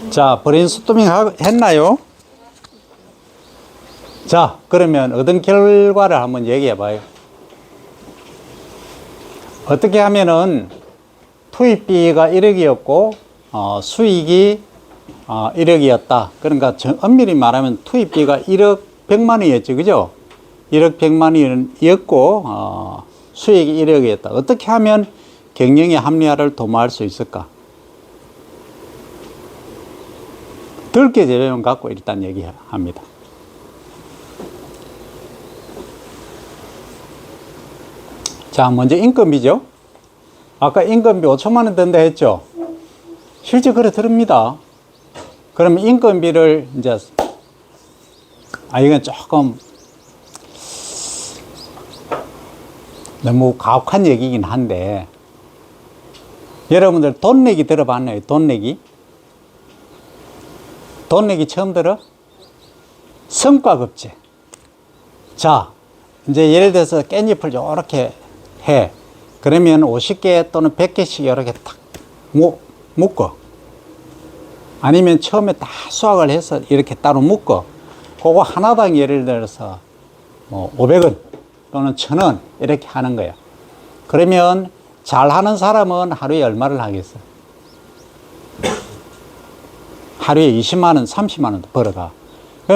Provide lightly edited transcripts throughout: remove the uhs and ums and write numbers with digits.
자, 브레인스토밍 했나요? 자, 그러면 얻은 결과를 한번 얘기해 봐요. 어떻게 하면은 투입비가 1억이었고 수익이 1억이었다. 그러니까 엄밀히 말하면 투입비가 1억 100만 원이었죠. 그죠? 1억 100만 원이었고 수익이 1억이었다. 어떻게 하면 경영의 합리화를 도모할 수 있을까? 덜게 재료만 갖고 일단 얘기합니다. 자, 먼저 인건비죠. 아까 인건비 5천만 원 든다 했죠. 실제 그래 들읍니다. 그러면 인건비를 이제 이건 조금 너무 가혹한 얘기긴 한데, 여러분들 돈 내기 들어봤나요? 돈 내기? 돈 내기 처음 들어? 성과급제. 자, 이제 예를 들어서 깻잎을 이렇게 해. 그러면 50개 또는 100개씩 이렇게 탁 묶어. 아니면 처음에 다 수확을 해서 이렇게 따로 묶어. 그거 하나당 예를 들어서 뭐 500원 또는 1000원 이렇게 하는 거야. 그러면 잘하는 사람은 하루에 얼마를 하겠어? 하루에 20만 원, 30만 원도 벌어가.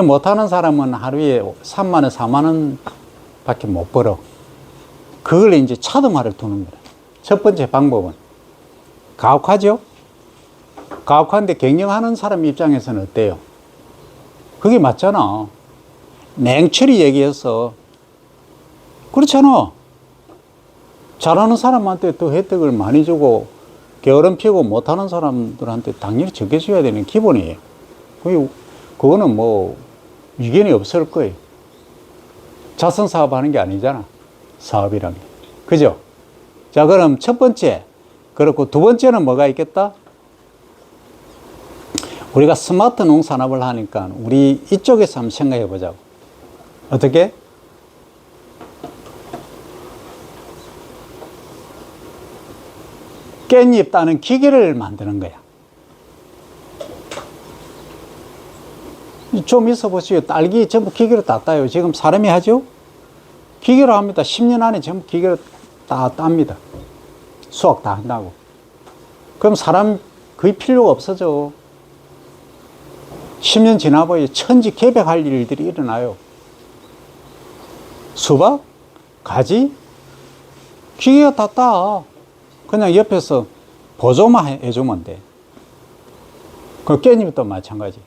못하는 사람은 하루에 3만 원, 4만 원 밖에 못 벌어. 그걸 이제 차등화를 두는 거야. 첫 번째 방법은. 가혹하죠? 가혹한데 경영하는 사람 입장에서는 어때요? 그게 맞잖아. 냉철히 얘기해서. 그렇잖아. 잘하는 사람한테 더 혜택을 많이 주고 게으름 피우고 못하는 사람들한테 당연히 적게 줘야 되는 기본이에요. 그거는 뭐 이견이 없을 거예요. 자선사업 하는 게 아니잖아. 사업이란 게. 그죠? 자, 그럼 첫 번째. 그렇고 두 번째는 뭐가 있겠다? 우리가 스마트 농산업을 하니까 우리 이쪽에서 한번 생각해 보자고. 어떻게? 깻잎 따는 기계를 만드는 거야. 좀 있어 보세요. 딸기 전부 기계로 다 따요. 지금 사람이 하죠? 기계로 합니다. 10년 안에 전부 기계로 다 땁니다. 수확 다 한다고. 그럼 사람 거의 필요가 없어져. 10년 지나보니 천지개벽할 일들이 일어나요. 수박, 가지, 기계가 다 따. 그냥 옆에서 보조만 해주면 돼. 그 깻잎도 마찬가지.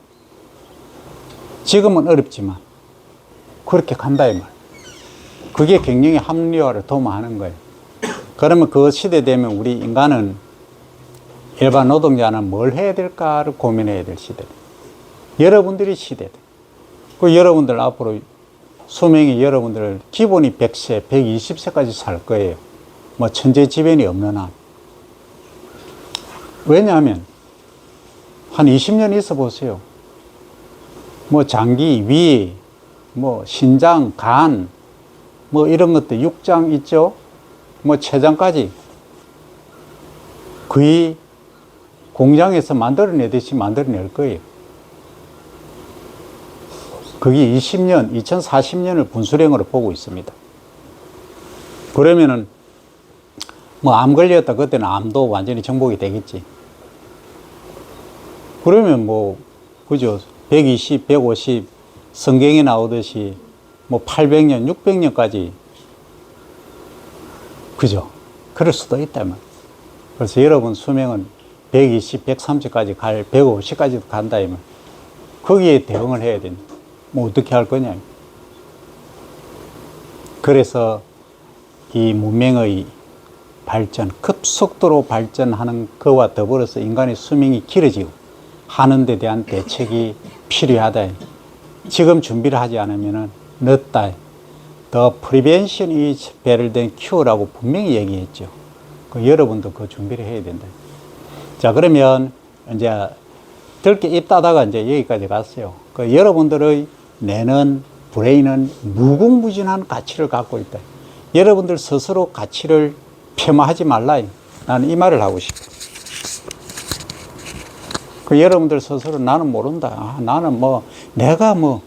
지금은 어렵지만 그렇게 간다 이 말. 그게 경영의 합리화를 도모하는 거예요. 그러면 그 시대 되면 우리 인간은 일반 노동자는 뭘 해야 될까를 고민해야 될 시대. 여러분들이 시대다. 그 여러분들 앞으로 수명이 여러분들 기본이 100세, 120세까지 살 거예요. 뭐 천재지변이 없는 한. 왜냐하면 한 20년 있어 보세요. 뭐 장기, 위, 뭐 신장, 간, 뭐 이런 것들 육장 있죠. 뭐 췌장까지 거의 공장에서 만들어내듯이 만들어낼 거예요. 그게 20년, 2040년을 분수령으로 보고 있습니다. 그러면은 뭐 암 걸렸다 그때는 암도 완전히 정복이 되겠지. 그러면 뭐 그죠? 120, 150 성경에 나오듯이 뭐 800년, 600년까지 그죠? 그럴 수도 있다면. 그래서 여러분 수명은 120, 130까지 갈, 150까지도 간다 이면 거기에 대응을 해야 된다. 뭐 어떻게 할 거냐. 그래서 이 문명의 발전, 급속도로 발전하는 그와 더불어서 인간의 수명이 길어지고 하는 데 대한 대책이 필요하다. 지금 준비를 하지 않으면 늦다. The prevention is better than cure라고 분명히 얘기했죠. 여러분도 그 준비를 해야 된다. 자, 그러면 이제 들게 입 닫다가 이제 여기까지 갔어요. 여러분들의 뇌는, 브레인은 무궁무진한 가치를 갖고 있다. 여러분들 스스로 가치를 폄하하지 말라. 나는 이 말을 하고 싶어. 그 여러분들 스스로 나는 모른다. 아, 나는 뭐, 내가 뭐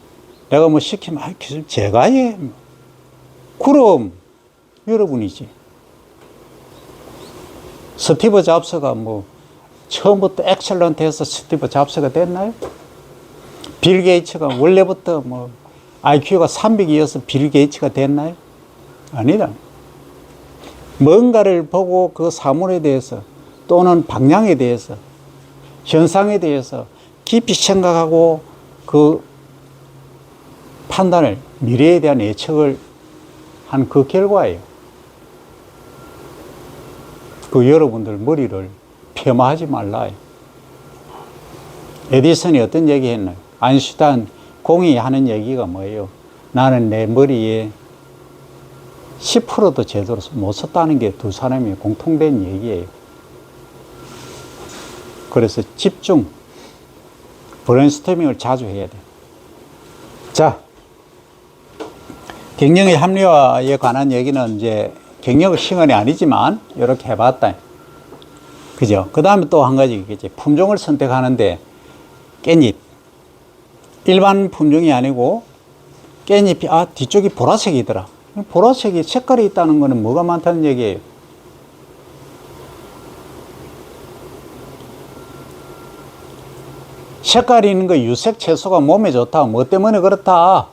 시키면, 아, 기술 제가 해. 그럼, 여러분이지. 스티브 잡스가 뭐, 처음부터 엑셀런트 해서 스티브 잡스가 됐나요? 빌 게이츠가 원래부터 뭐, IQ가 300이어서 빌 게이츠가 됐나요? 아니다. 뭔가를 보고 그 사물에 대해서 또는 방향에 대해서 현상에 대해서 깊이 생각하고 그 판단을, 미래에 대한 예측을 한 그 결과예요. 그 여러분들 머리를 폄하하지 말라. 에디슨이 어떤 얘기 했나요? 아인슈타인 공이 하는 얘기가 뭐예요? 나는 내 머리에 10%도 제대로 못 썼다는 게 두 사람이 공통된 얘기예요. 그래서 집중, 브레인스토밍을 자주 해야 돼요. 자, 경영의 합리화에 관한 얘기는 이제 경영 시간이 아니지만 이렇게 해봤다. 그죠? 그 다음에 또 한 가지 있겠지. 품종을 선택하는데 깻잎. 일반 품종이 아니고 깻잎이, 아, 뒤쪽이 보라색이더라. 보라색이 색깔이 있다는 거는 뭐가 많다는 얘기예요? 색깔이 있는 거 유색 채소가 몸에 좋다. 뭐 때문에 그렇다?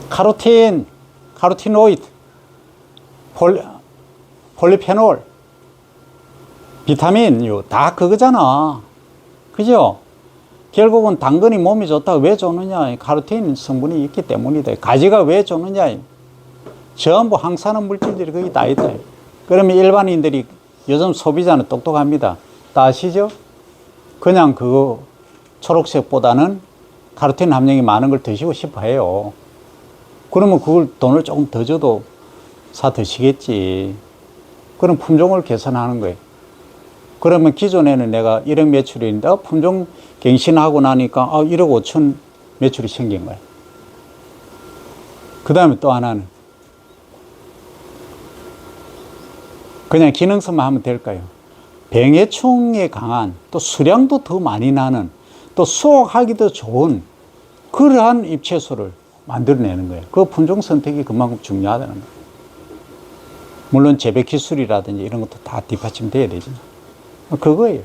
카로틴, 카로티노이드, 폴리페놀, 비타민유, 다 그거잖아. 그죠? 결국은 당근이 몸에 좋다. 왜 좋느냐? 카로틴 성분이 있기 때문이다. 가지가 왜 좋느냐? 전부 항산화 물질들이 거기 다 있다. 그러면 일반인들이 요즘 소비자는 똑똑합니다. 다 아시죠? 그냥 그거 초록색보다는 카로틴 함량이 많은 걸 드시고 싶어 해요. 그러면 그걸 돈을 조금 더 줘도 사 드시겠지. 그럼 품종을 개선하는 거예요. 그러면 기존에는 내가 1억 매출인데 품종 갱신하고 나니까 1억 5천 매출이 생긴 거예요. 그 다음에 또 하나는 그냥 기능성만 하면 될까요? 병해충에 강한, 또 수량도 더 많이 나는, 또 수확하기도 좋은 그러한 잎채소를 만들어내는 거예요. 그 품종 선택이 그만큼 중요하다는 거예요. 물론 재배 기술이라든지 이런 것도 다 뒷받침돼야 되죠. 그거예요.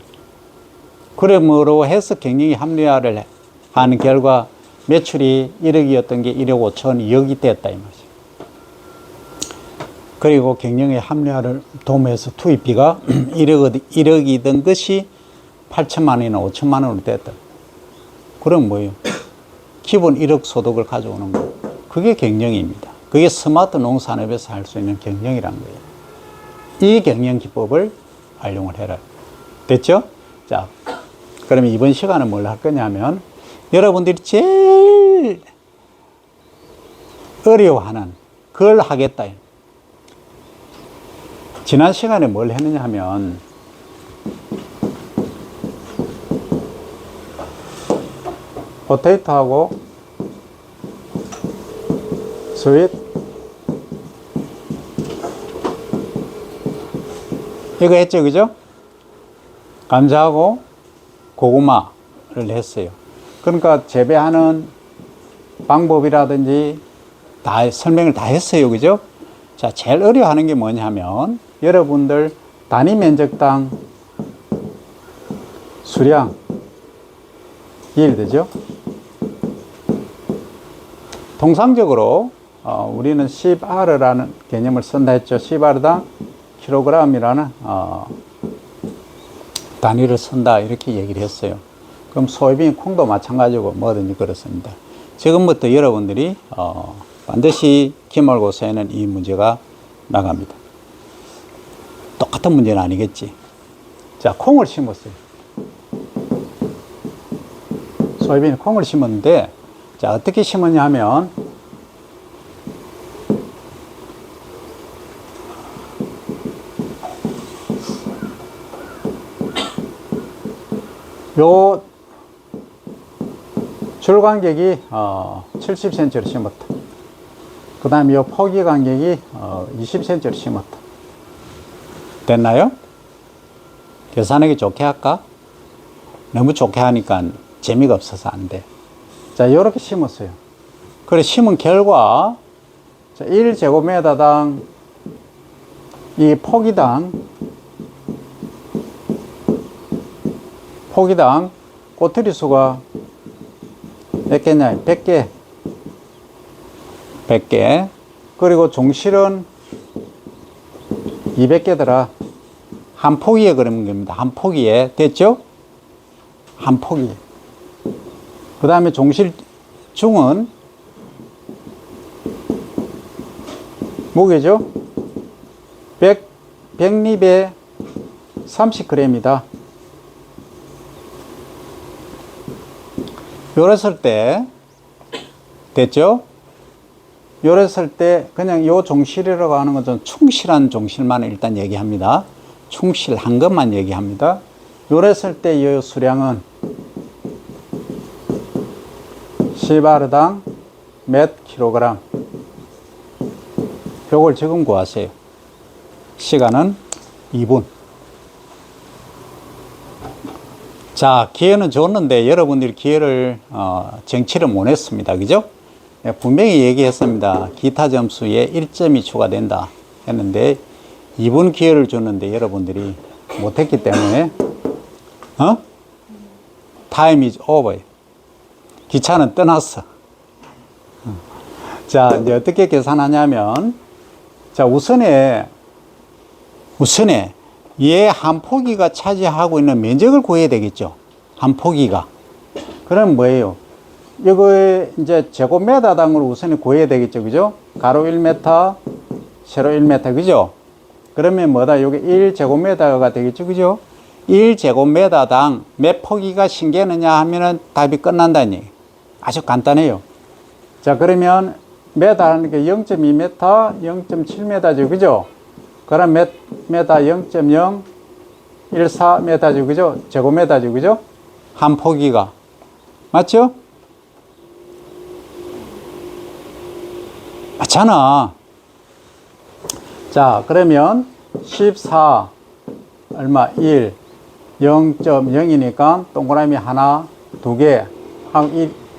그러므로 해서 경영이 합리화를 하는 결과 매출이 1억이었던 게 1억 5천, 2억이 됐다 이 말이죠. 그리고 경영의 합리화를 도모해서 투입비가 1억이던 것이 8천만 원이나 5천만 원으로 됐다. 그럼 뭐예요? 기본 1억 소득을 가져오는 거. 그게 경영입니다. 그게 스마트 농산업에서 할 수 있는 경영이란 거예요. 이 경영 기법을 활용을 해라. 됐죠? 자, 그러면 이번 시간은 뭘 할 거냐면 여러분들이 제일 어려워하는 그걸 하겠다. 지난 시간에 뭘 했느냐 하면 포테이토하고 스윗 이거 했죠, 그죠? 감자하고 고구마를 했어요. 그러니까 재배하는 방법이라든지 다 설명을 다 했어요, 그죠? 자, 제일 어려워하는 게 뭐냐면 여러분들 단위 면적당 수량 yiel드죠. 통상적으로 우리는 10R라는 개념을 쓴다 했죠. 10R당 킬로그램이라는 단위를 쓴다 이렇게 얘기를 했어요. 그럼 소이빈 콩도 마찬가지고 뭐든지 그렇습니다. 지금부터 여러분들이 반드시 기말고사에는 이 문제가 나갑니다. 똑같은 문제는 아니겠지. 자, 콩을 심었어요. 소이빈 콩을 심었는데, 자, 어떻게 심었냐 하면, 요 줄 간격이 70cm로 심었다. 그 다음에 요 포기 간격이 20cm로 심었다. 됐나요? 계산하기 좋게 할까? 너무 좋게 하니까 재미가 없어서 안 돼. 자, 요렇게 심었어요. 그래, 심은 결과, 자, 1제곱미터당 이 포기당 꼬투리 수가 몇 개냐? 100개. 100개. 그리고 종실은 200개더라. 한 포기에 그러는 겁니다. 한 포기에. 됐죠? 한 포기에. 그 다음에 종실중은 무게죠? 100립에 30g이다. 요랬을 때, 됐죠? 요랬을 때, 그냥 요 종실이라고 하는 건 좀 충실한 종실만 일단 얘기합니다. 충실한 것만 얘기합니다. 요랬을 때 이 수량은 시바르당 몇 킬로그램. 요걸 지금 구하세요. 시간은 2분. 자, 기회는 줬는데 여러분들이 기회를 쟁취를 못했습니다. 그죠? 분명히 얘기했습니다. 기타 점수에 1점이 추가된다 했는데 2분 기회를 줬는데 여러분들이 못했기 때문에 time is over. 기차는 떠났어. 자, 이제 어떻게 계산하냐면, 자, 우선에 얘 한 포기가 차지하고 있는 면적을 구해야 되겠죠. 한 포기가. 그럼 뭐예요? 이거에 이제 제곱미터당으로 우선에 구해야 되겠죠. 그죠? 가로 1m, 세로 1m. 그죠? 그러면 뭐다? 요게 1제곱미터가 되겠죠. 그죠? 1제곱미터당 몇 포기가 신개느냐 하면은 답이 끝난다는 얘기. 아주 간단해요. 자, 그러면 메다 하니까 0.2m, 0.7m죠. 그죠? 그럼 몇 메다 0.014m죠. 그죠? 제곱미터죠. 그죠? 한 포기가. 맞죠? 맞잖아. 자, 그러면 14 얼마? 1 0.0이니까 동그라미 하나, 두 개,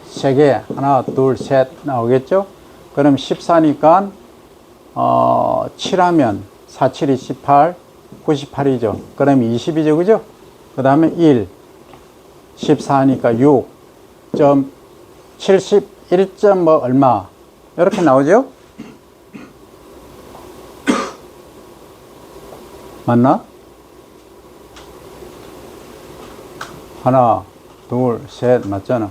세 개, 하나, 둘, 셋 나오겠죠? 그럼 14니까 7하면 4, 7이 18, 98이죠. 그럼 20이죠. 그죠? 그 다음에 1, 14니까 6, 71점 뭐 얼마 이렇게 나오죠? 맞나? 하나, 둘, 셋 맞잖아.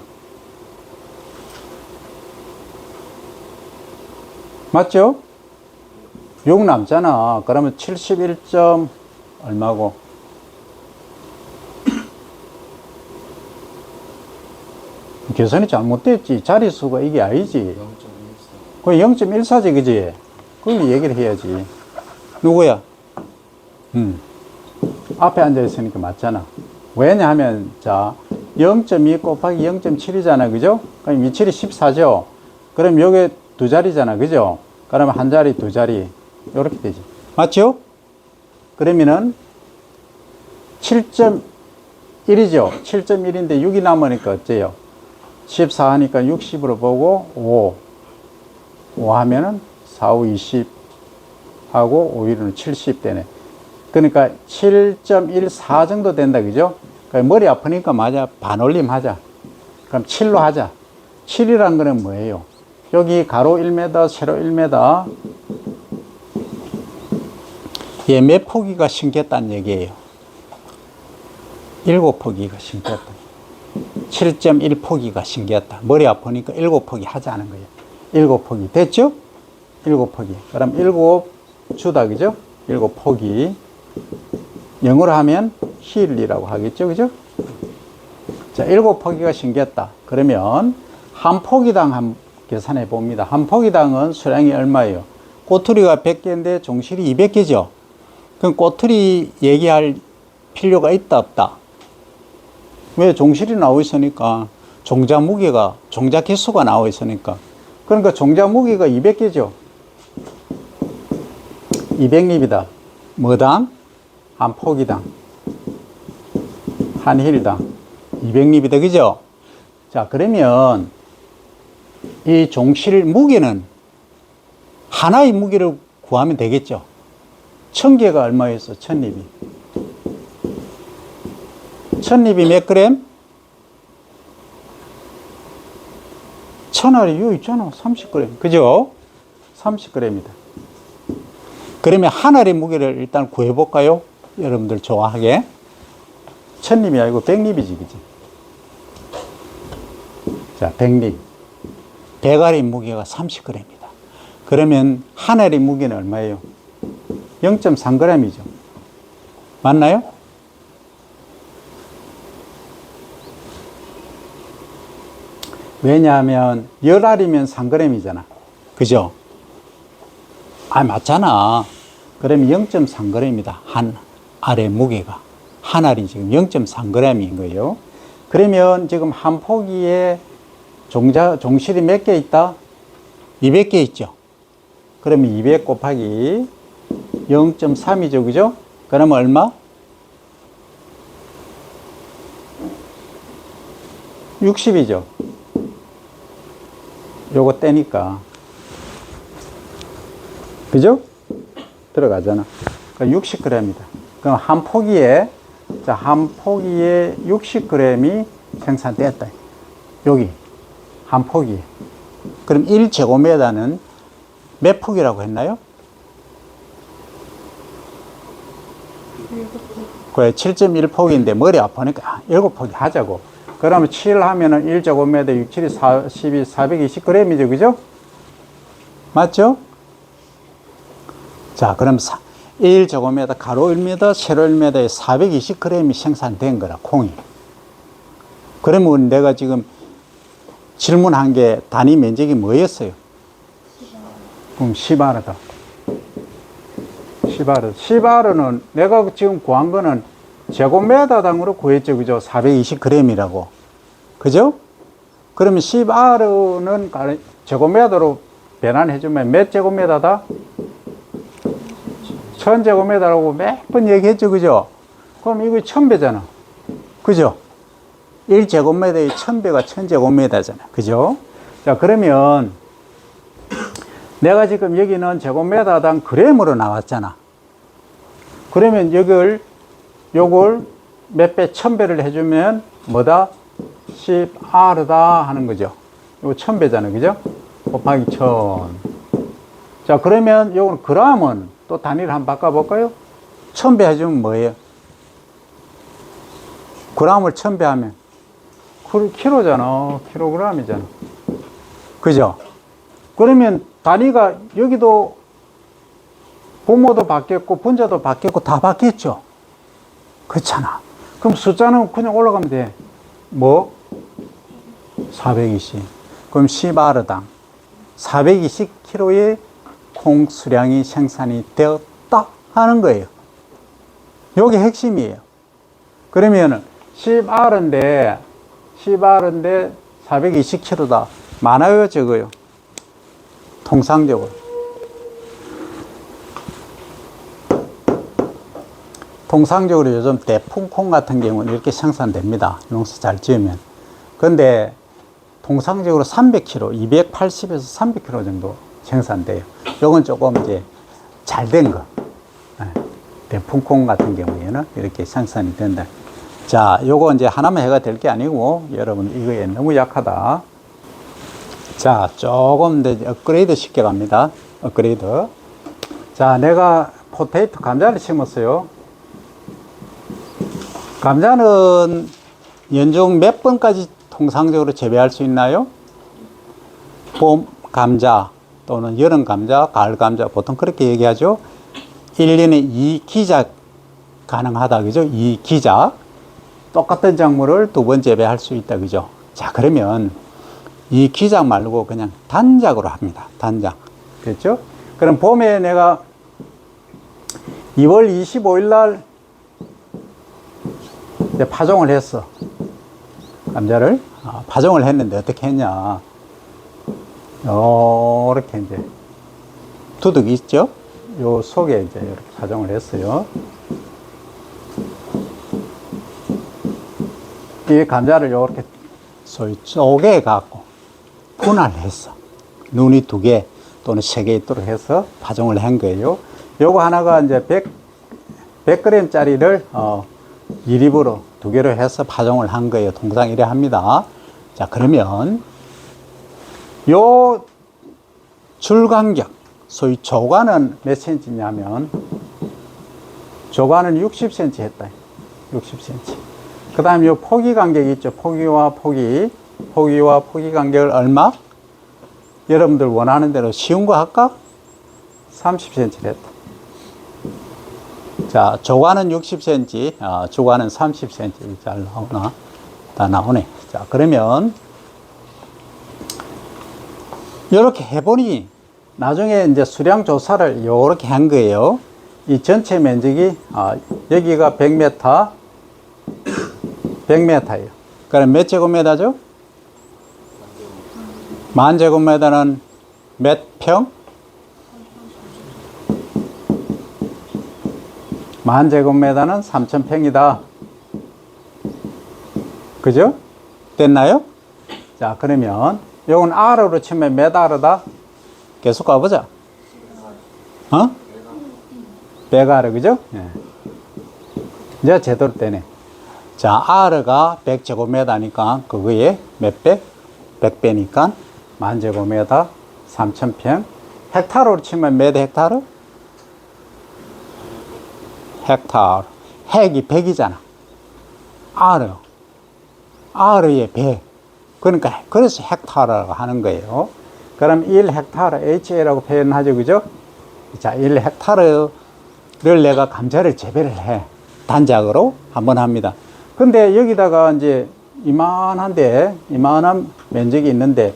맞죠? 6 남잖아. 그러면 71점 얼마고? 계산이 잘못됐지. 자릿수가 이게 아니지. 그 0.14지, 그지? 그걸 얘기를 해야지. 누구야? 앞에 앉아있으니까 맞잖아. 왜냐하면, 자, 0.2 곱하기 0.7이잖아. 그죠? 그럼 27이 14죠? 그럼 요게 두 자리잖아. 그죠? 그러면 한 자리, 두 자리. 요렇게 되지. 맞죠? 그러면은 7.1이죠. 7.1인데 6이 남으니까 어째요? 14 하니까 60으로 보고 5 하면은 4, 5, 20 하고 5, 1은 70 되네. 그러니까 7.14 정도 된다. 그죠? 머리 아프니까 맞아. 반올림 하자. 그럼 7로 하자. 7이란 거는 뭐예요? 여기 가로 1m, 세로 1m. 얘 몇 포기가 신겼다는 얘기예요. 7포기가 신겼다. 7.1포기가 신겼다. 머리 아프니까 7포기 하자는 거예요. 7포기. 됐죠? 7포기. 그럼 7 주다. 그죠? 7포기. 영어로 하면 힐이라고 하겠죠. 그죠? 자, 7포기가 신겼다. 그러면 한 포기당 한 계산해 봅니다. 한 포기당은 수량이 얼마예요? 꼬투리가 100개인데 종실이 200개죠. 그럼 꼬투리 얘기할 필요가 있다 없다? 왜? 종실이 나와 있으니까. 종자 무게가, 종자 개수가 나와 있으니까. 그러니까 종자 무게가 200개죠. 200립이다. 뭐당? 한 포기당. 한 힐당. 200리비다. 그죠? 자, 그러면 이 종실 무게는 하나의 무게를 구하면 되겠죠? 1000개가 얼마였어? 1000리비. 1000리비 몇 그램? 1000알이 여기 있잖아. 30g. 그죠? 30g이다. 그러면 한 알의 무게를 일단 구해볼까요? 여러분들 좋아하게. 1000리비 아니고 100리비지, 그지? 자, 100리비. 100알의 무게가 30g이다. 그러면 한 알의 무게는 얼마예요? 0.3g이죠. 맞나요? 왜냐하면 10알이면 3g이잖아. 그죠? 아, 맞잖아. 그러면 0.3g이다. 한 알의 무게가. 한 알이 지금 0.3g인 거예요. 그러면 지금 한 포기에 종실이 몇 개 있다? 200개 있죠. 그러면 200 곱하기 0.3이죠. 그죠? 그러면 얼마? 60이죠. 요거 떼니까. 그죠? 들어가잖아. 그러니까 60g이다. 그럼 한 포기에, 자, 한 포기에 60g이 생산됐다. 여기. 한 포기에. 그럼 1제곱미터는 몇 폭이라고 했나요? 그래, 7.1폭인데 머리 아프니까 7폭이 하자고. 그러면 7 하면은 1제곱미터 6, 7이 42, 420g이죠. 그죠? 맞죠? 자, 그럼 1제곱미터 가로 1m, 세로 1m에 420g이 생산된 거라, 콩이. 그러면 내가 지금 질문한 게 단위 면적이 뭐였어요? 그럼 10아르다. 10아르. 10아르는 내가 지금 구한 거는 제곱미터당으로 구했죠. 그죠? 420g이라고. 그죠? 그러면 10R는 제곱미터로 변환해주면 몇 제곱미터다? 1000제곱미터라고 몇 번 얘기했죠. 그죠? 그럼 이거 1000배잖아. 그죠? 1제곱미터의 1000배가 1000제곱미터잖아. 그죠? 자, 그러면 내가 지금 여기는 제곱미터당 그램으로 나왔잖아. 그러면 요걸 몇 배, 1000배를 해주면 뭐다? 10R다 하는 거죠. 요거 1000배잖아요. 그죠? 곱하기 1000. 자, 그러면 요건 그램은 또 단위를 한번 바꿔볼까요? 1000배 해주면 뭐예요? 그램을 1000배 하면 킬로잖아. 킬로그램이잖아. 그죠? 그러면 단위가 여기도 분모도 바뀌었고 분자도 바뀌었고 다 바뀌었죠. 그렇잖아. 그럼 숫자는 그냥 올라가면 돼. 뭐? 420. 그럼 10R당 420kg의 콩 수량이 생산이 되었다 하는 거예요. 요게 핵심이에요. 그러면은 10R인데 420kg다. 많아요, 적어요? 통상적으로. 통상적으로 요즘 대풍콩 같은 경우는 이렇게 생산됩니다. 농사 잘 지으면. 근데 통상적으로 300kg, 280에서 300kg 정도 생산돼요. 요건 조금 이제 잘 된 거. 대풍콩 같은 경우에는 이렇게 생산이 된다. 자, 요거 이제 하나만 해가 될 게 아니고, 여러분, 이거에 너무 약하다. 자, 조금 더 업그레이드 시켜갑니다. 업그레이드. 자, 내가 포테이토 감자를 심었어요. 감자는 연중 몇 번까지 통상적으로 재배할 수 있나요? 봄 감자 또는 여름 감자, 가을 감자 보통 그렇게 얘기하죠. 1년에 2기작 가능하다. 그죠? 2기작. 똑같은 작물을 두 번 재배할 수 있다. 그죠? 자, 그러면 2기작 말고 그냥 단작으로 합니다. 단작. 그렇죠? 그럼 봄에 내가 2월 25일 날 이제 파종을 했어. 감자를. 파종을 했는데 어떻게 했냐. 이렇게 이제 두둑이 있죠? 요 속에 이제 이렇게 파종을 했어요. 이 감자를 요렇게 소위 쪼개 갖고 분할을 했어. 눈이 2개 또는 3개 있도록 해서 파종을 한 거예요. 요거 하나가 이제 100g짜리를 1입으로 2개로 해서 파종을 한 거예요. 통상 이래 합니다. 자, 그러면 요 줄 간격, 소위 조관은 몇 cm냐면 조관은 60cm 했다. 60cm. 그 다음에 요 포기 간격이 있죠. 포기와 포기 간격을 얼마? 여러분들 원하는 대로 쉬운 거 할까? 30cm 했다. 자, 조관은 60cm, 주관은 30cm. 잘 나오나? 다 나오네. 자, 그러면 이렇게 해보니 나중에 이제 수량 조사를 요렇게 한 거예요. 이 전체 면적이, 여기가 100m, 100m예요. 그럼 몇 제곱미터죠? 10,000제곱미터는 몇 평? 10,000제곱미터는 3,000평이다. 그죠? 됐나요? 자, 그러면 요건 R로 치면 몇 R다? 계속 가보자. 100R, 그죠? 예. 이제 제대로 되네. 자, R가 100제곱미터니까 그거에 몇 배? 100배니까 10,000제곱미터 3,000평. 헥타르로 치면 몇 헥타르? 헥타르. 헥이 100이잖아. R의 배. 그러니까 그래서 헥타르라고 하는 거예요. 그럼 1헥타르 HA라고 표현하죠, 그죠? 자, 1헥타르를 내가 감자를 재배를 해. 단작으로 한번 합니다. 근데 여기다가 이제 이만한 면적이 있는데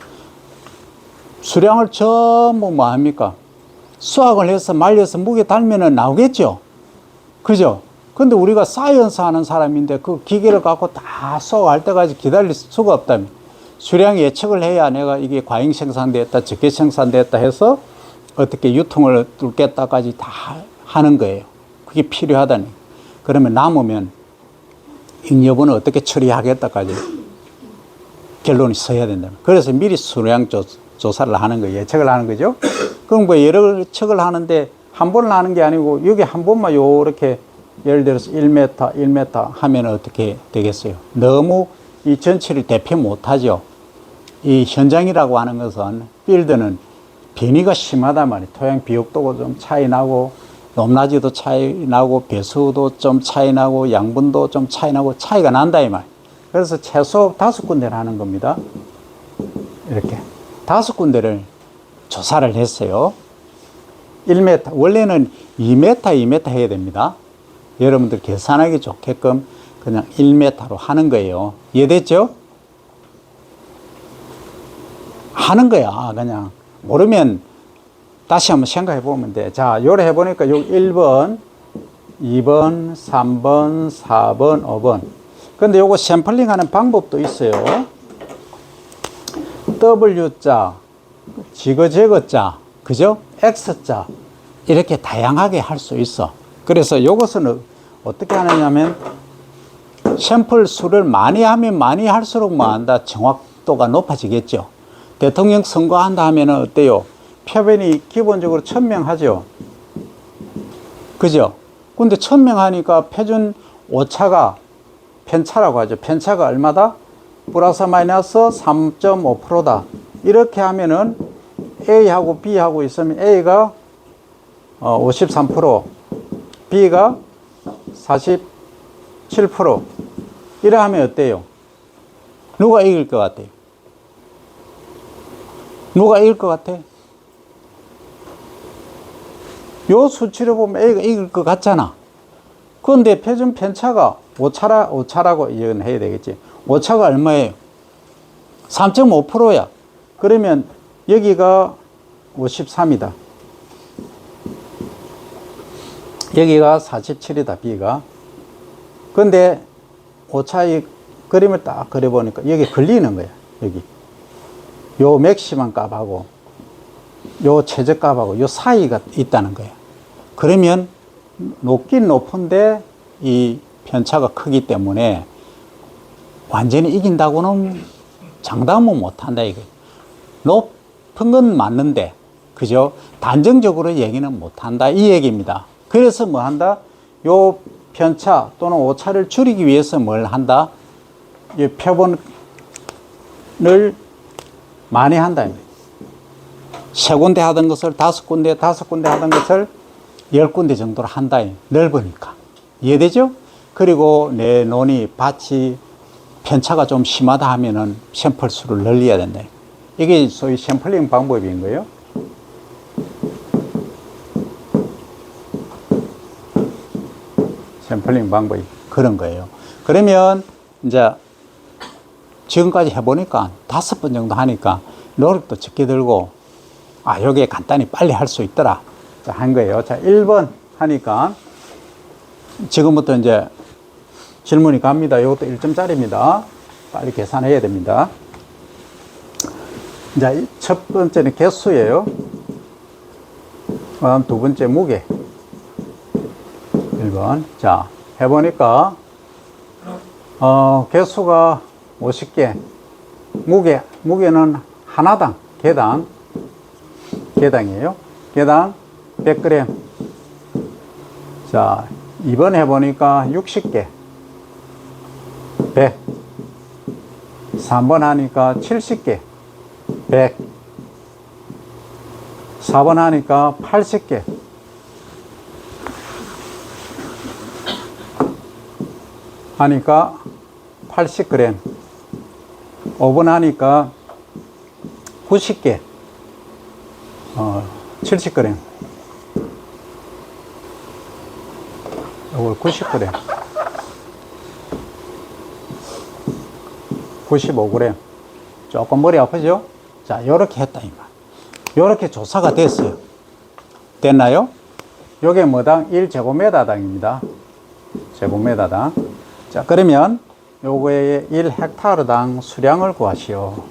수량을 전부 뭐 합니까? 수확을 해서 말려서 무게 달면은 나오겠죠? 그죠? 근데 우리가 사이언스 하는 사람인데 그 기계를 갖고 다 수확할 때까지 기다릴 수가 없다며. 수량 예측을 해야 내가 이게 과잉 생산됐다, 적게 생산됐다 해서 어떻게 유통을 뚫겠다까지 다 하는 거예요. 그게 필요하다니. 그러면 남으면 잉여분을 어떻게 처리하겠다까지 결론이 서야 된다. 그래서 미리 수량 조사를 하는 거예요. 예측을 하는 거죠. 그럼 뭐 여러 척을 하는데 한 번을 하는 게 아니고 여기 한 번만 요렇게 예를 들어서 1m 하면 어떻게 되겠어요? 너무 이 전체를 대표 못하죠. 이 현장이라고 하는 것은 필드는 변이가 심하단 말이에요. 토양 비옥도가 좀 차이 나고 높낮이도 차이 나고 배수도 좀 차이 나고 양분도 좀 차이 나고 차이가 난다 이 말이에요. 그래서 최소 5군데를 하는 겁니다. 이렇게 5군데를 조사를 했어요. 1m 원래는 2m 해야 됩니다. 여러분들 계산하기 좋게끔 그냥 1m로 하는 거예요. 이해됐죠? 하는 거야. 그냥 모르면 다시 한번 생각해 보면 돼. 자, 요래 해보니까 여기 1번, 2번, 3번, 4번, 5번. 근데 요거 샘플링 하는 방법도 있어요. W자, 지그재그자, 그죠? X자. 이렇게 다양하게 할 수 있어. 그래서 요것은 어떻게 하느냐면 샘플 수를 많이 하면 많이 할수록 뭐한다? 정확도가 높아지겠죠. 대통령 선거한다 하면 어때요? 표본이 기본적으로 1,000명 그죠? 근데 1,000명 하니까 표준 오차가 편차라고 하죠. 편차가 얼마다? 플러스 마이너스 3.5%다. 이렇게 하면은 A하고 B하고 있으면 A가 53%, B가 47%. 이래 하면 어때요? 누가 이길 것 같아요? 누가 이길 것 같아? 요 수치를 보면 A가 이길 것 같잖아. 그런데 표준 편차가 오차라고 이해해야 되겠지. 오차가 얼마예요? 3.5%야. 그러면 여기가 53이다. 여기가 47이다, B가. 근데 오차의 그림을 딱 그려보니까 여기 걸리는 거야, 여기. 요 맥시멈 값하고, 요 최저값하고 요 사이가 있다는 거야. 그러면 높긴 높은데 이 편차가 크기 때문에 완전히 이긴다고는 장담은 못한다 이거. 높은 건 맞는데, 그죠? 단정적으로 얘기는 못한다 이 얘기입니다. 그래서 뭐 한다? 요 편차 또는 오차를 줄이기 위해서 뭘 한다? 이 표본을 많이 한다. 세 군데 하던 것을 다섯 군데 하던 것을 10군데 정도로 한다. 넓으니까. 이해되죠? 그리고 내 논이 밭이 편차가 좀 심하다 하면은 샘플 수를 늘려야 된다. 이게 소위 샘플링 방법인 거예요. 샘플링 방법이 그런 거예요. 그러면 이제 지금까지 해보니까 5번 정도 하니까 노력도 적게 들고, 아, 요게 간단히 빨리 할 수 있더라. 자, 한 거예요. 자, 1번 하니까 지금부터 이제 질문이 갑니다. 이것도 1점짜리입니다. 빨리 계산해야 됩니다. 자, 첫 번째는 개수예요. 두 번째 무게. 1번. 자, 해보니까, 개수가 50개. 무게는 하나당, 개당이에요. 개당 100g. 자, 2번 해보니까 60개. 100. 3번 하니까 70개. 100. 4번 하니까 80개. 하니까 80g. 5번 하니까 90개. 70g. 이걸 90g. 95g. 조금 머리 아프죠? 자, 요렇게 했다, 이말. 요렇게 조사가 됐어요. 됐나요? 요게 뭐당? 1제곱미터당입니다. 제곱미터당. 자, 그러면 요거의 1헥타르당 수량을 구하시오.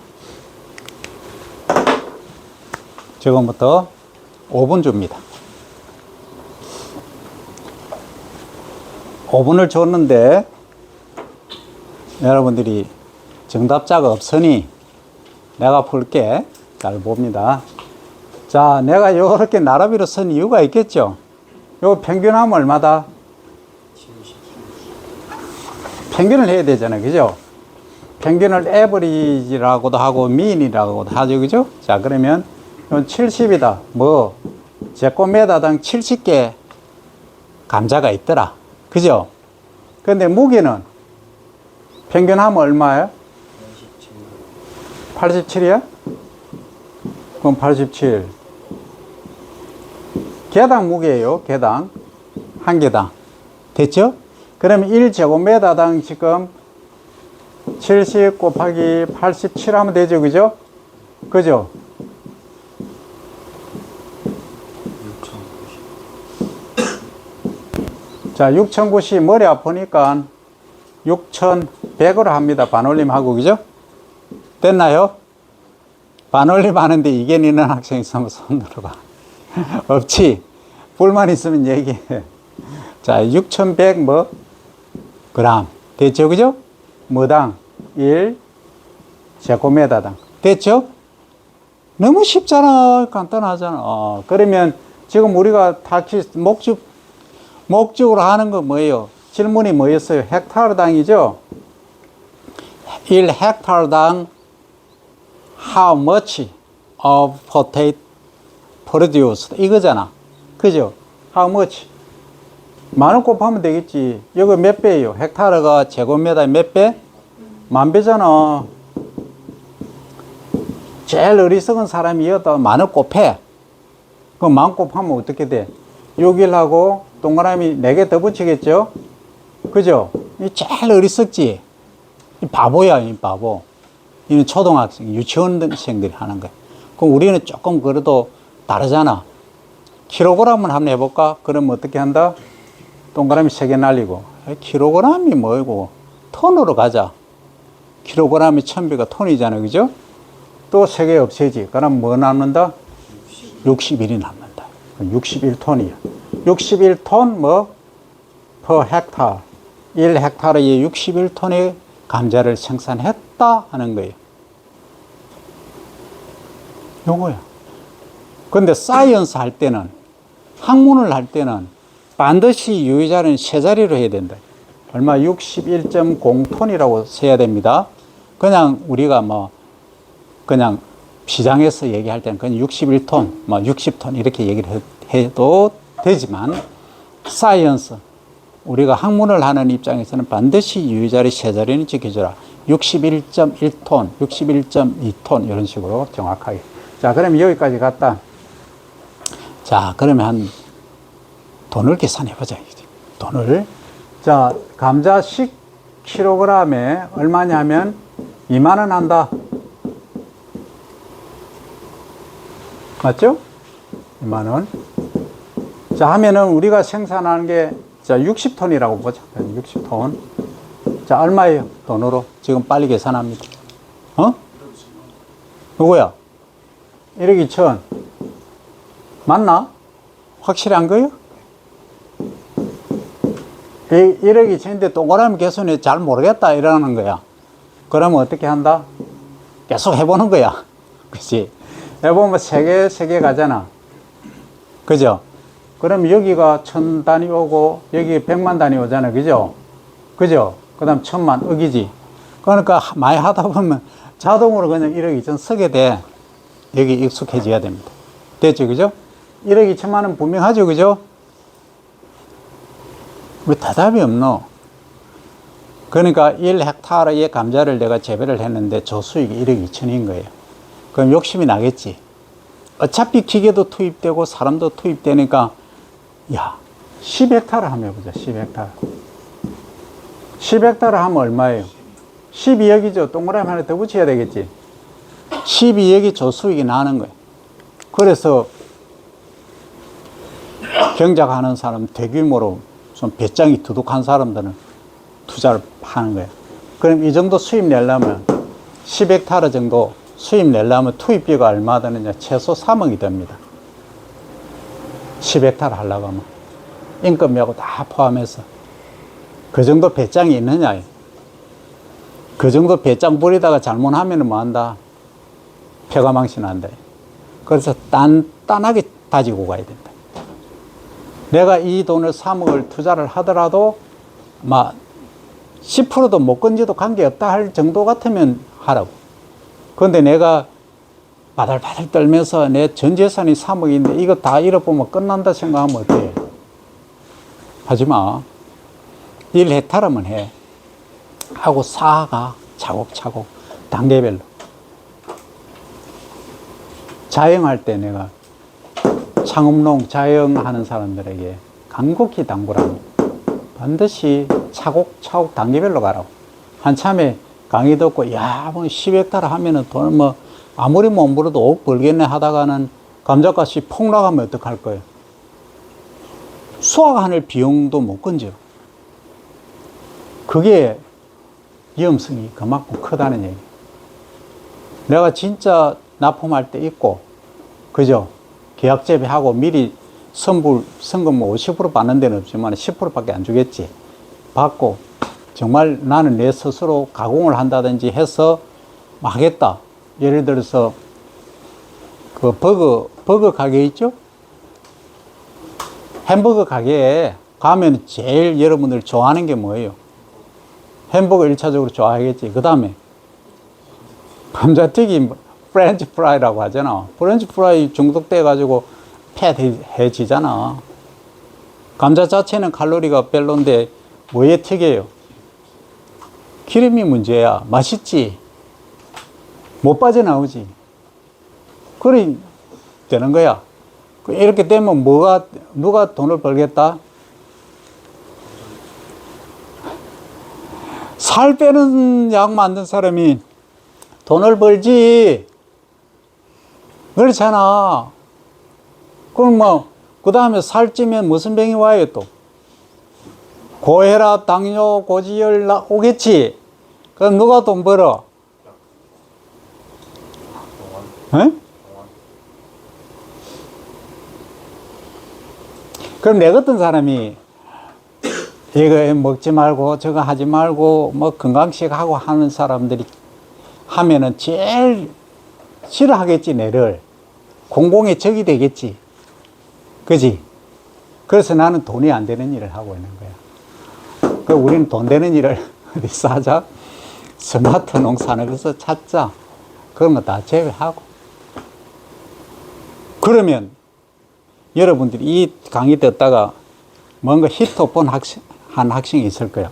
지금부터 5분 줍니다. 5분을 줬는데 여러분들이 정답자가 없으니 내가 풀게. 잘 봅니다. 자, 내가 이렇게 나라비로 쓴 이유가 있겠죠. 요 평균하면 얼마다? 평균을 해야 되잖아요. 그죠? 평균을 에버리지라고도 하고 미인이라고도 하죠. 그죠? 자, 그러면 이건 70이다. 뭐 제곱미터당 70개 감자가 있더라. 그죠? 근데 무게는 평균하면 얼마예요? 87이야? 그럼 87. 개당 무게예요. 개당. 한 개당. 됐죠? 그러면 1제곱미터당 지금 70 곱하기 87 하면 되죠. 그죠? 그죠? 6090. 자, 6090 머리 아프니까 6100으로 합니다. 반올림하고. 그죠? 됐나요? 반올림 하는데 이견 있는 학생 있으면 손 들어봐. 없지? 불만 있으면 얘기해. 자, 6100 뭐? 그램. 됐죠? 그죠? 뭐당? 1 제곱미터당. 됐죠? 너무 쉽잖아. 간단하잖아. 그러면 지금 우리가 다시 목적으로 하는 거 뭐예요? 질문이 뭐였어요? 헥타르당이죠? 1 헥타르당 how much of potato produced 이거잖아. 그죠? how much 만원 곱하면 되겠지. 이거 몇 배예요? 헥타르가 제곱미터에 몇 배? 만 배잖아. 제일 어리석은 사람이었다. 만원 곱해. 그럼 만 곱하면 어떻게 돼? 6일하고 동그라미 4개 더 붙이겠죠? 그죠? 이 제일 어리석지? 이 바보야, 이 바보. 이는 초등학생, 유치원생들이 하는 거야. 그럼 우리는 조금 그래도 다르잖아. 킬로그램을 한번 해볼까? 그럼 어떻게 한다? 동그라미 3개 날리고. 킬로그램이 뭐이고? 톤으로 가자. 킬로그램이 1000배가 톤이잖아. 그죠? 또 3개 없애지. 그럼 뭐 남는다? 61이 남는다. 61톤이야. 61톤 뭐? per 헥타르. 1헥타르에 61톤의 감자를 생산했다 하는 거예요. 요거야. 근데 사이언스 할 때는, 학문을 할 때는 반드시 유의자는 세 자리로 해야 된다. 얼마? 61.0톤이라고 세야 됩니다. 그냥 우리가 그냥 시장에서 얘기할 때는 그냥 61톤, 60톤 이렇게 얘기를 해도 되지만, 사이언스, 우리가 학문을 하는 입장에서는 반드시 유의자리 세 자리는 지켜줘라. 61.1톤, 61.2톤 이런 식으로 정확하게. 자, 그럼 여기까지 갔다. 자, 그러면 돈을 계산해보자. 돈을. 자, 감자 10kg에 얼마냐면 2만 원 한다. 맞죠? 2만 원. 자, 하면은 우리가 생산하는 게, 자, 60톤이라고 보자. 60톤. 자, 얼마예요? 돈으로. 지금 빨리 계산합니다. 누구야? 1억 2천. 맞나? 확실한 거요? 1억 2천인데 동그라미 개수는 잘 모르겠다 이러는 거야. 그러면 어떻게 한다? 계속 해보는 거야. 그치? 해보면 세 개 가잖아. 그죠? 그럼 여기가 1000단위 오고, 여기 100만 단위 오잖아. 그죠? 그죠? 그 다음 1000만, 억이지. 그러니까 많이 하다 보면 자동으로 그냥 1억 2천 쓰게 돼. 여기 익숙해져야 됩니다. 됐죠? 그죠? 1억 2천만 원 분명하죠? 그죠? 왜 대답이 없노? 그러니까 1헥타르의 감자를 내가 재배를 했는데 조수익이 1억 2천인 거예요. 그럼 욕심이 나겠지. 어차피 기계도 투입되고 사람도 투입되니까, 야, 10헥타르 한번 해보자. 10헥타르. 10헥타르 하면 얼마예요? 12억이죠. 동그라미 하나 더 붙여야 되겠지. 12억이 조수익이 나는 거예요. 그래서 경작하는 사람, 대규모로 좀 배짱이 두둑한 사람들은 투자를 하는 거예요. 그럼 이 정도 수입 내려면 10헥타르 정도 수입 내려면 투입비가 얼마 드느냐? 최소 3억이 됩니다. 10헥타르 하려고 하면. 인건비하고 다 포함해서. 그 정도 배짱이 있느냐? 그 정도 배짱 부리다가 잘못하면 뭐 한다? 폐가망신 한다. 그래서 단단하게 다지고 가야 된다. 내가 이 돈을 3억을 투자를 하더라도 막 10%도 못 건지도 관계없다 할 정도 같으면 하라고. 그런데 내가 바들바들 떨면서 내 전 재산이 3억인데 이거 다 잃어보면 끝난다 생각하면 어때? 하지 마. 1헥타르만 해. 하고 쌓아가. 차곡차곡. 단계별로. 자영할 때 내가 창업농, 자영하는 사람들에게 간곡히 당부합니다. 반드시 차곡차곡 단계별로 가라고. 한참에 강의 듣고, 야, 10헥타르 하면은 돈을 아무리 못 벌어도 5억 벌겠네 하다가는 감자값이 폭락하면 어떡할 거예요? 수확하는 비용도 못 건져. 그게 위험성이 그만큼 크다는 얘기. 내가 진짜 납품할 때 있고, 그죠? 계약 재배하고 미리 선금 50% 받는 데는 없지만 10%밖에 안 주겠지. 받고, 정말 나는 내 스스로 가공을 한다든지 해서 하겠다. 예를 들어서, 그 버거 가게 있죠? 햄버거 가게에 가면 제일 여러분들 좋아하는 게 뭐예요? 햄버거 1차적으로 좋아하겠지. 그 다음에 감자튀김 프렌치 프라이라고 하잖아. 프렌치 프라이 중독돼 가지고 패해지잖아. 감자 자체는 칼로리가 별론데 뭐에 튀겨요? 기름이 문제야. 맛있지? 못 빠져나오지. 그래 되는 거야. 이렇게 되면 누가 돈을 벌겠다? 살 빼는 약 만든 사람이 돈을 벌지. 그렇잖아. 그럼 그 다음에 살찌면 무슨 병이 와요, 또? 고혈압, 당뇨, 고지혈 오겠지? 그럼 누가 돈 벌어? 에? 그럼 내 같은 사람이 이거 먹지 말고 저거 하지 말고 뭐 건강식 하고 하는 사람들이 하면은 제일 싫어하겠지, 내를. 공공의 적이 되겠지. 그지? 그래서 나는 돈이 안 되는 일을 하고 있는 거야. 그 우리는 돈 되는 일을 어디서 하자? 스마트 농산업에서 찾자. 그런 거 다 제외하고. 그러면 여러분들이 이 강의 듣다가 뭔가 히트폰 한 학생이 있을 거야.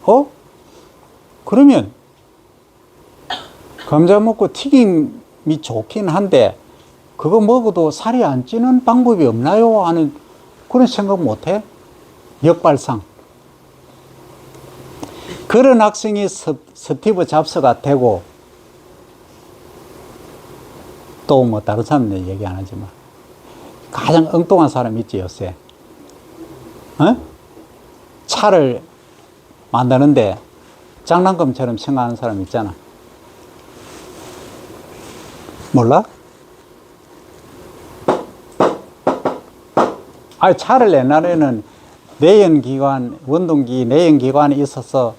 그러면 감자 먹고 튀김이 좋긴 한데 그거 먹어도 살이 안 찌는 방법이 없나요? 하는 그런 생각 못 해? 역발상. 그런 학생이 스티브 잡스가 되고 또 뭐 다른 사람들 얘기 안 하지만 가장 엉뚱한 사람 있지, 요새. 차를 만드는데 장난감처럼 생각하는 사람 있잖아. 몰라? 차를 옛날에는 내연기관, 원동기 내연기관이 있어서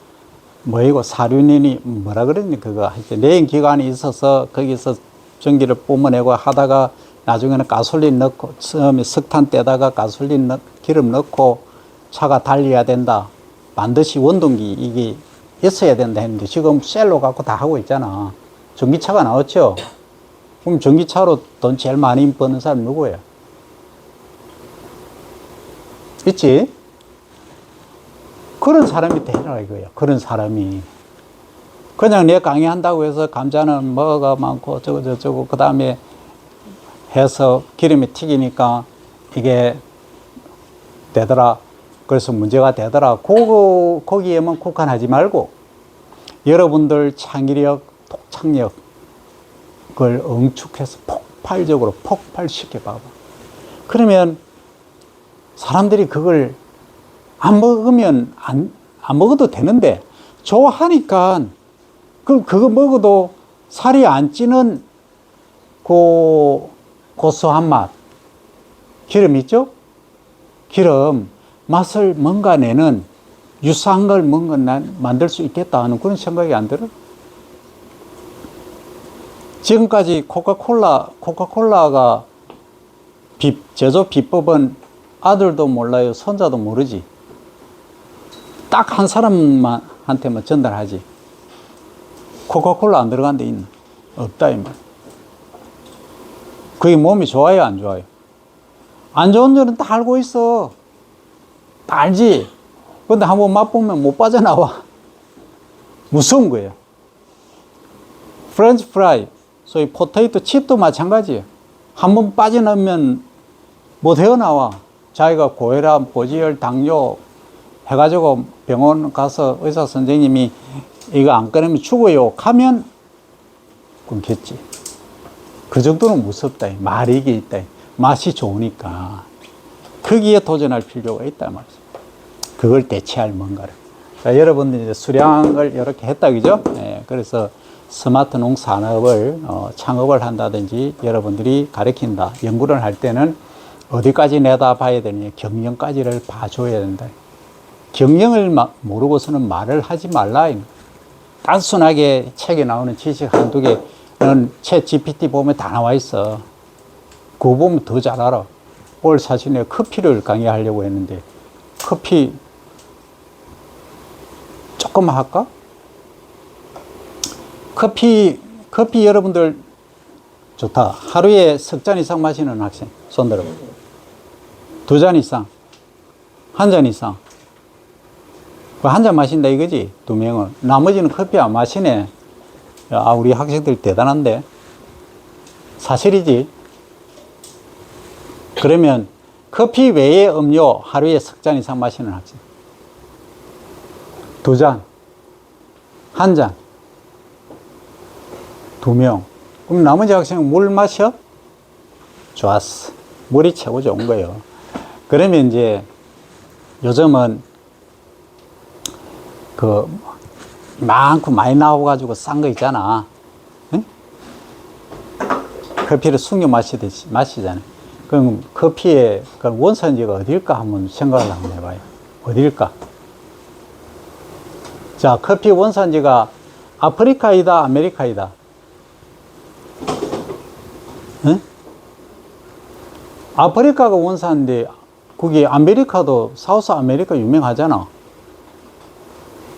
뭐이고 사륜인이 뭐라 그랬니? 그거 하여튼 내연기관이 있어서 거기서 전기를 뿜어내고 하다가 나중에는 가솔린 넣고 처음에 석탄 떼다가 가솔린 기름 넣고 차가 달려야 된다. 반드시 원동기 이게 있어야 된다 했는데 지금 셀로 갖고 다 하고 있잖아. 전기차가 나왔죠. 그럼 전기차로 돈 제일 많이 버는 사람 누구예요? 있지? 그런 사람이 되라 이거예요. 그런 사람이. 그냥 내 강의한다고 해서 감자는 뭐가 많고 저거 그 다음에 해서 기름에 튀기니까 이게 되더라. 그래서 문제가 되더라. 거기에만 국한하지 말고 여러분들 창의력, 독창력을 응축해서 폭발적으로 폭발시켜 봐봐. 그러면 사람들이 그걸 안 먹으면 안 먹어도 되는데 좋아하니까 그거 먹어도 살이 안 찌는 고소한 맛. 기름 있죠? 기름 맛을 뭔가 내는 유사한 걸 뭔가 만들 수 있겠다 하는 그런 생각이 안 들어? 지금까지 코카콜라가 제조 비법은 아들도 몰라요. 손자도 모르지. 딱 한 사람한테만 전달하지. 코카콜라 안 들어간 데 있나? 없다, 이 말. 그게 몸이 좋아요, 안 좋아요? 안 좋은 줄은 다 알고 있어. 다 알지? 근데 한번 맛보면 못 빠져나와. 무서운 거예요. 프렌치 프라이, 소위 포테이토 칩도 마찬가지예요. 한번 빠져나오면 못 헤어나와. 자기가 고혈압, 고지혈, 당뇨 해가지고 병원 가서 의사 선생님이 이거 안 끊으면 죽어요 하면 끊겠지. 그 정도는 무섭다. 말이 이게 있다. 맛이 좋으니까. 거기에 도전할 필요가 있다 말이죠. 그걸 대체할 뭔가를. 자, 여러분들이 이제 수량을 이렇게 했다, 그죠? 네, 그래서 스마트 농산업을 창업을 한다든지 여러분들이 가르친다. 연구를 할 때는 어디까지 내다봐야 되느냐. 경영까지를 봐줘야 된다. 경영을 모르고서는 말을 하지 말라. 단순하게 책에 나오는 지식 한두 개는 챗 GPT 보면 다 나와 있어. 그거 보면 더 잘 알아. 오늘 사실 내가 커피를 강의하려고 했는데 커피 조금만 할까? 커피 여러분들 좋다. 하루에 석 잔 이상 마시는 학생 손들어. 2잔 이상, 1잔 이상. 한 잔 마신다 이거지, 2명은. 나머지는 커피 안 마시네. 야, 우리 학생들 대단한데. 사실이지. 그러면 커피 외에 음료 하루에 석 잔 이상 마시는 학생. 2잔, 1잔, 2명. 그럼 나머지 학생은 물 마셔? 좋았어. 물이 최고 좋은 거예요. 그러면 이제 요즘은 많고 많이 나와가지고 싼 거 있잖아. 응? 커피를 숙여 마시듯이 마시잖아요. 그럼 커피의 원산지가 어딜까 한번 생각을 한번 해봐요. 어딜까? 자, 커피 원산지가 아프리카이다, 아메리카이다? 응? 아프리카가 원산인데, 그게 아메리카도, 사우스 아메리카 유명하잖아.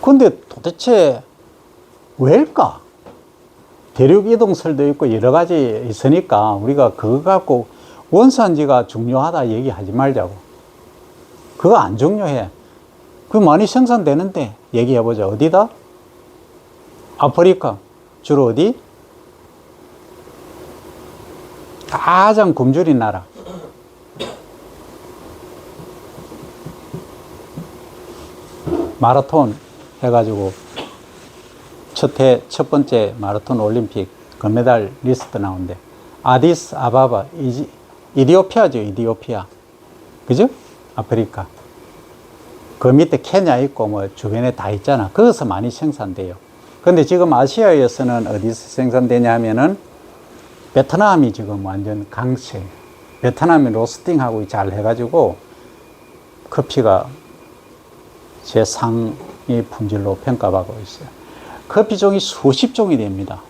근데 도대체 왜일까? 대륙 이동설도 있고 여러 가지 있으니까 우리가 그거 갖고 원산지가 중요하다 얘기하지 말자고. 그거 안 중요해. 그거 많이 생산되는데 얘기해보자. 어디다? 아프리카. 주로 어디? 가장 굶주린 나라. 마라톤 해가지고 첫 번째 마라톤 올림픽 금메달 리스트 나온대. 아디스 아바바, 이디오피아죠, 이디오피아. 그죠? 아프리카. 그 밑에 케냐 있고 뭐 주변에 다 있잖아. 거기서 많이 생산돼요. 근데 지금 아시아에서는 어디서 생산되냐 하면은 베트남이 지금 완전 강세. 베트남이 로스팅하고 잘 해가지고 커피가 최상의 품질로 평가받고 있어요. 커피 종이 수십 종이 됩니다.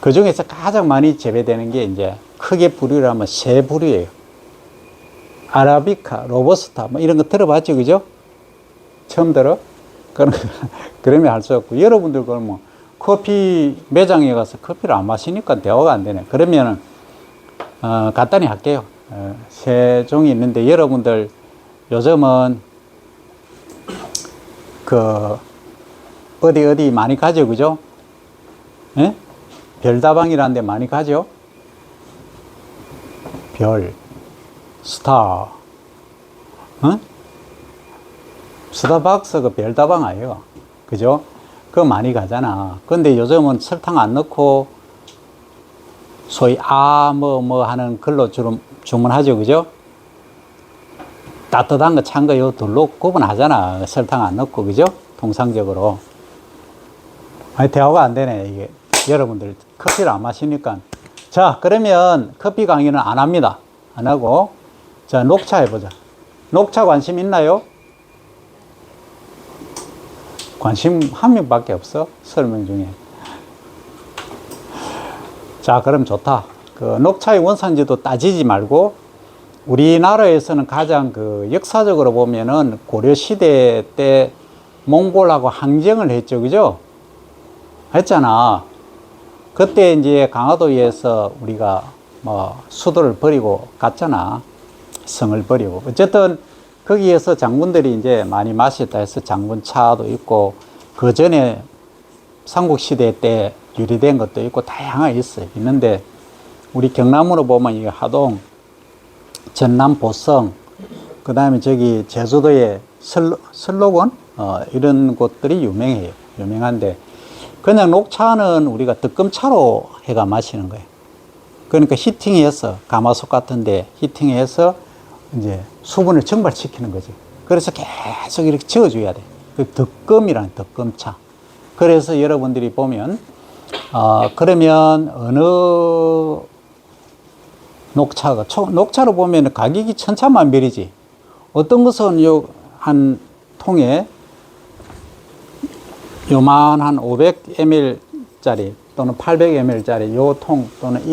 그 중에서 가장 많이 재배되는 게 이제 크게 부류라면 세 부류예요. 아라비카, 로버스타, 뭐 이런 거 들어봤죠, 그죠? 처음 들어? 그러면 할 수 없고, 여러분들 그럼 뭐 커피 매장에 가서 커피를 안 마시니까 대화가 안 되네. 그러면은 간단히 할게요. 세 종이 있는데 여러분들 요즘은 그 어디 많이 가죠, 그죠? 예? 별다방이라는 데 많이 가죠? 별, 스타, 어? 스타벅스가 별다방 아니에요. 그죠? 그거 많이 가잖아. 근데 요즘은 설탕 안 넣고 소위 뭐 하는 걸로 주로 주문하죠, 그죠? 따뜻한 거, 찬 거 요 둘로 구분하잖아. 설탕 안 넣고, 그죠? 통상적으로. 아니, 대화가 안 되네, 이게. 여러분들 커피를 안 마시니까. 자, 그러면 커피 강의는 안 합니다. 안 하고. 자, 녹차 해보자. 녹차 관심 있나요? 관심 한 명밖에 없어. 설명 중에. 자, 그럼 좋다. 그 녹차의 원산지도 따지지 말고, 우리나라에서는 가장 그 역사적으로 보면은 고려시대 때 몽골하고 항쟁을 했죠. 그죠? 했잖아. 그때 이제 강화도에서 우리가 뭐 수도를 버리고 갔잖아. 성을 버리고. 어쨌든 거기에서 장군들이 이제 많이 마셨다 해서 장군차도 있고, 그 전에 삼국시대 때 유리된 것도 있고 다양하게 있어요. 있는데 우리 경남으로 보면 이 하동, 전남 보성, 그 다음에 저기 제주도의 설록원, 이런 곳들이 유명해요. 유명한데, 그냥 녹차는 우리가 뜨끔차로 해가 마시는 거예요. 그러니까 히팅해서, 가마솥 같은데 히팅해서 이제 수분을 증발시키는 거지. 그래서 계속 이렇게 저어줘야 돼. 그 득금이라는 득금차. 그래서 여러분들이 보면, 그러면 어느 녹차로 보면 가격이 천차만별이지. 어떤 것은 한 통에 요만한 500ml짜리 또는 800ml짜리 요 통 또는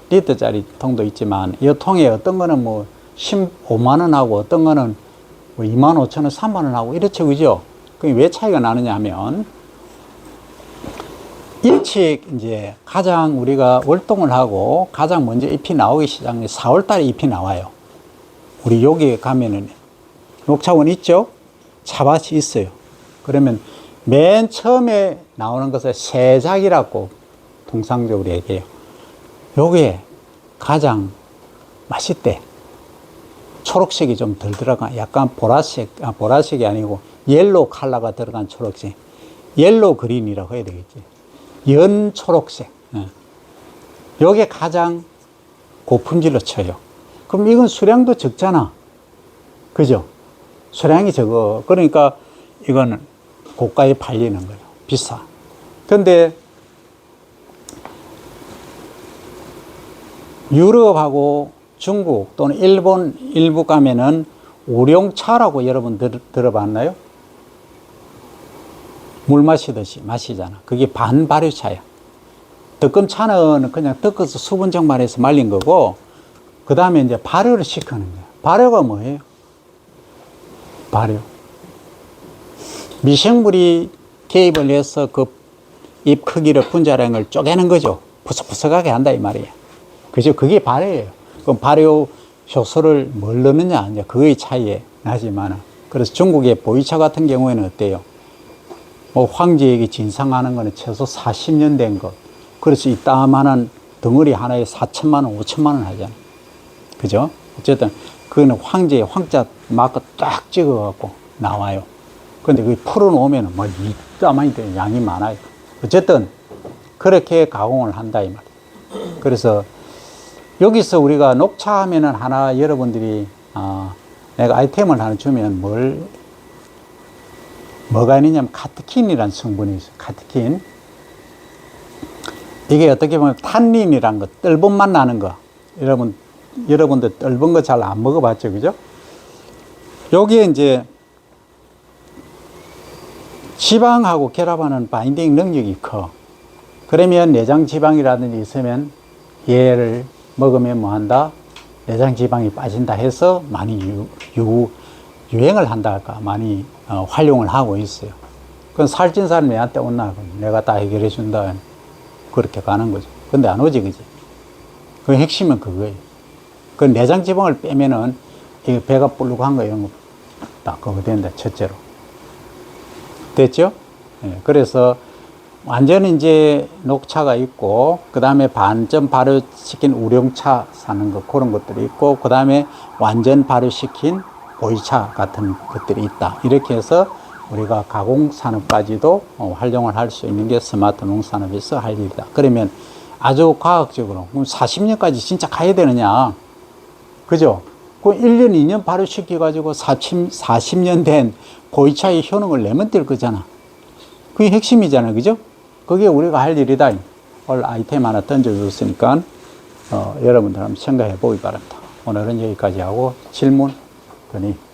1리터짜리 통도 있지만, 이 통에 어떤 거는 뭐 15만원 하고 어떤 거는 뭐 25,000원, 3만원 하고 이렇죠. 그죠? 그게 왜 차이가 나느냐 하면, 일찍 이제 가장 우리가 월동을 하고 가장 먼저 잎이 나오기 시작한 게 4월달에 잎이 나와요. 우리 여기에 가면은 녹차원 있죠? 차밭이 있어요. 그러면 맨 처음에 나오는 것을 새작이라고 통상적으로 얘기해요. 요게 가장 맛있대. 초록색이 좀 덜 들어간, 약간 보라색이 아니고 옐로우 컬러가 들어간 초록색. 옐로우 그린이라고 해야 되겠지. 연 초록색. 요게 가장 고품질로 쳐요. 그럼 이건 수량도 적잖아. 그죠? 수량이 적어. 그러니까 이거는 고가에 팔리는 거예요. 비싸. 근데 유럽하고 중국 또는 일본 일부 가면은 우룡차라고 여러분 들어봤나요? 물 마시듯이 마시잖아. 그게 반발효차야. 득금차는 그냥 뜯어서 수분 정발해서 말린 거고, 그 다음에 이제 발효를 시키는 거야. 발효가 뭐예요? 발효. 미생물이 개입을 해서 그 잎 크기를 분자량을 쪼개는 거죠. 부석부석하게 한다 이 말이에요. 그죠? 그게 발효예요. 그럼 발효 효소를 뭘 넣느냐, 이제 그의 차이에 나지만, 그래서 중국의 보이차 같은 경우에는 어때요? 뭐 황제에게 진상하는 거는 최소 40년 된 것. 그래서 이따만한 덩어리 하나에 4천만 원, 5천만 원 하잖아. 그죠? 어쨌든 그거는 황제의 황자 마크 딱 찍어갖고 나와요. 근데 그 풀어놓으면 뭐 이따만이 양이 많아요. 어쨌든 그렇게 가공을 한다 이 말이에요. 그래서 여기서 우리가 녹차 하면은 하나 여러분들이 내가 아이템을 하나 주면 뭐가 있느냐면 카테킨이라는 성분이 있어요. 카테킨. 이게 어떻게 보면 탄닌이란 거, 떫은 맛 나는 거. 여러분들 떫은 거 잘 안 먹어봤죠, 그죠? 여기에 이제 지방하고 결합하는 바인딩 능력이 커. 그러면 내장 지방이라든지 있으면 얘를 먹으면 뭐 한다? 내장 지방이 빠진다 해서 많이 유행을 한다 할까? 많이 활용을 하고 있어요. 그건 살찐 사람이 내한테 온나? 내가 다 해결해 준다. 그렇게 가는 거죠. 근데 안 오지, 그지? 그 핵심은 그거예요. 그 내장 지방을 빼면은 이 배가 불룩한 거 이런 거 딱 그거 된다, 첫째로. 됐죠? 예, 그래서 완전히 이제 녹차가 있고, 그 다음에 반전 발효시킨 우령차 사는 거, 그런 것들이 있고, 그 다음에 완전 발효시킨 보이차 같은 것들이 있다. 이렇게 해서 우리가 가공산업까지도 활용을 할 수 있는 게 스마트 농산업에서 할 일이다. 그러면 아주 과학적으로, 그럼 40년까지 진짜 가야 되느냐? 그죠? 그 1년, 2년 발효시켜가지고 40년 된 보이차의 효능을 내면 될 거잖아. 그게 핵심이잖아요. 그죠? 그게 우리가 할 일이다. 오늘 아이템 하나 던져줬으니까, 여러분들 한번 생각해 보기 바랍니다. 오늘은 여기까지 하고 질문, 건의